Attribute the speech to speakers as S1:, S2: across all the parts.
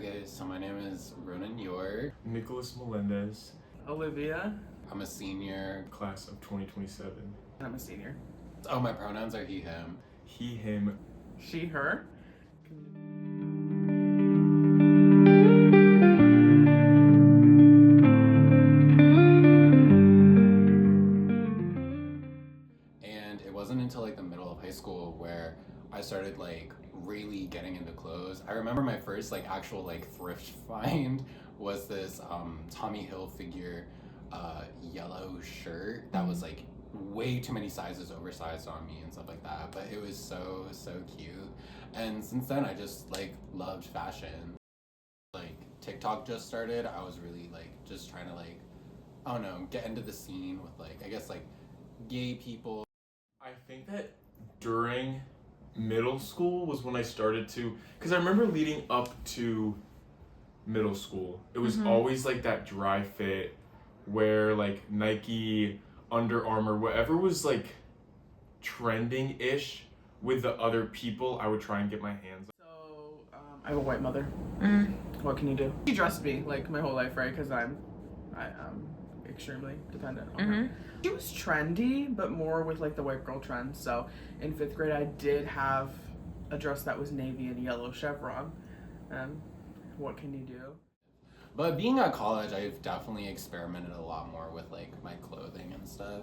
S1: guys, so my name is Ronan York.
S2: Nicholas Melendez.
S3: Olivia.
S1: I'm a senior.
S2: Class of 2027.
S3: I'm a senior.
S1: Oh, my pronouns are he, him.
S2: He, him.
S3: She, her.
S1: And it wasn't until like the middle of high school where I started like really getting into clothes. I remember my first like actual like thrift find was this Tommy Hilfiger yellow shirt that was like way too many sizes oversized on me and stuff like that, but it was so cute. And since then I just like loved fashion. Like TikTok just started. I was really like just trying to like, I don't know, get into the scene with like, I guess like gay people.
S2: I think that during middle school was when I started to, because I remember leading up to middle school, it was always like that dry fit where like Nike, Under Armour, whatever was like trending-ish with the other people, I would try and get my hands on.
S3: So, I have a white mother. What can you do? She dressed me like my whole life, right? Because I'm extremely dependent on her. She was trendy, but more with like the white girl trend. So in 5th grade, I did have a dress that was navy and yellow chevron. What can you do?
S1: But being at college, I've definitely experimented a lot more with like my clothing and stuff.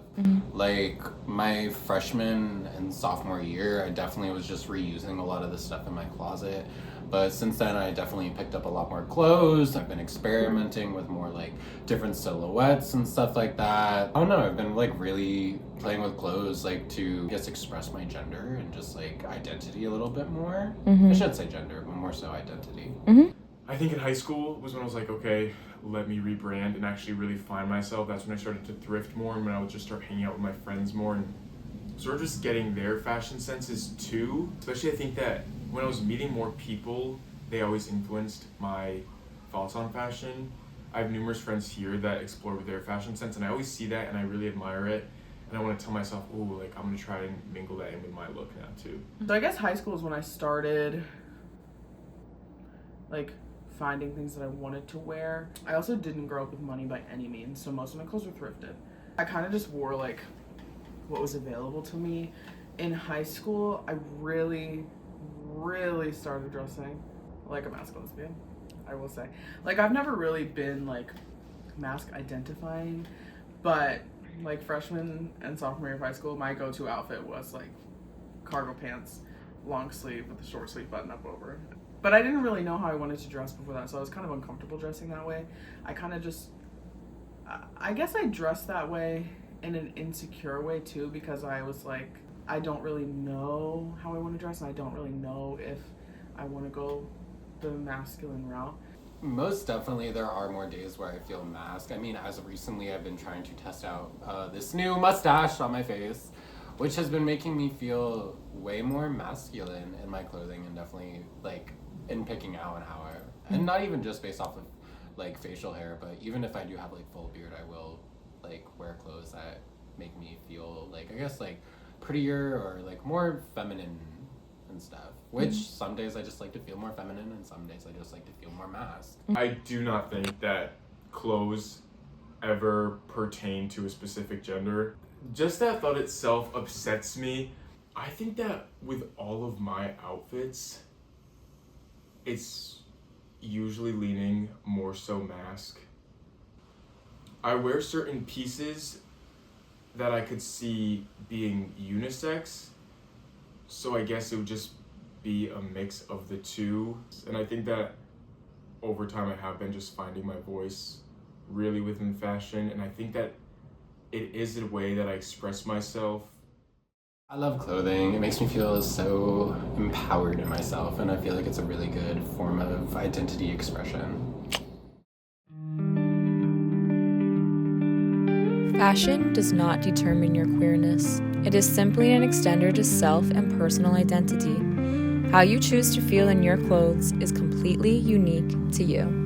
S1: Like my freshman and sophomore year, I definitely was just reusing a lot of the stuff in my closet. But since then, I definitely picked up a lot more clothes. I've been experimenting with more like different silhouettes and stuff like that. I don't know, I've been like really playing with clothes like to just express my gender and just like identity a little bit more. I should say gender, but more so identity.
S2: I think in high school was when I was like, okay, let me rebrand and actually really find myself. That's when I started to thrift more and when I would just start hanging out with my friends more and sort of just getting their fashion senses too. Especially I think that when I was meeting more people, they always influenced my thoughts on fashion. I have numerous friends here that explore with their fashion sense and I always see that and I really admire it. And I want to tell myself, oh, like I'm gonna try and mingle that in with my look now too.
S3: So I guess high school is when I started like finding things that I wanted to wear. I also didn't grow up with money by any means, so most of my clothes were thrifted. I kind of just wore like what was available to me. In high school, I really started dressing like a mask lesbian, I will say. Like I've never really been like mask identifying, but like freshman and sophomore year of high school, my go-to outfit was like cargo pants, long sleeve with a short sleeve button up over. But I didn't really know how I wanted to dress before that, so I was kind of uncomfortable dressing that way. I kind of just, I guess I dressed that way in an insecure way too, because I was like, I don't really know how I want to dress, and I don't really know if I want to go the masculine route.
S1: Most definitely there are more days where I feel masked. I mean, as of recently, I've been trying to test out this new mustache on my face, which has been making me feel way more masculine in my clothing and definitely like in picking out and how I, and not even just based off of like facial hair, but even if I do have like full beard, I will like wear clothes that make me feel like, I guess like prettier or like more feminine and stuff, which some days I just like to feel more feminine and some days I just like to feel more masked.
S2: I do not think that clothes ever pertain to a specific gender. Just that thought itself upsets me. I think that with all of my outfits, it's usually leaning more so mask. I wear certain pieces that I could see being unisex, so I guess it would just be a mix of the two. And I think that over time I have been just finding my voice really within fashion, and I think that it is a way that I express myself.
S1: I love clothing. It makes me feel so empowered in myself, and I feel like it's a really good form of identity expression.
S4: Fashion does not determine your queerness. It is simply an extender to self and personal identity. How you choose to feel in your clothes is completely unique to you.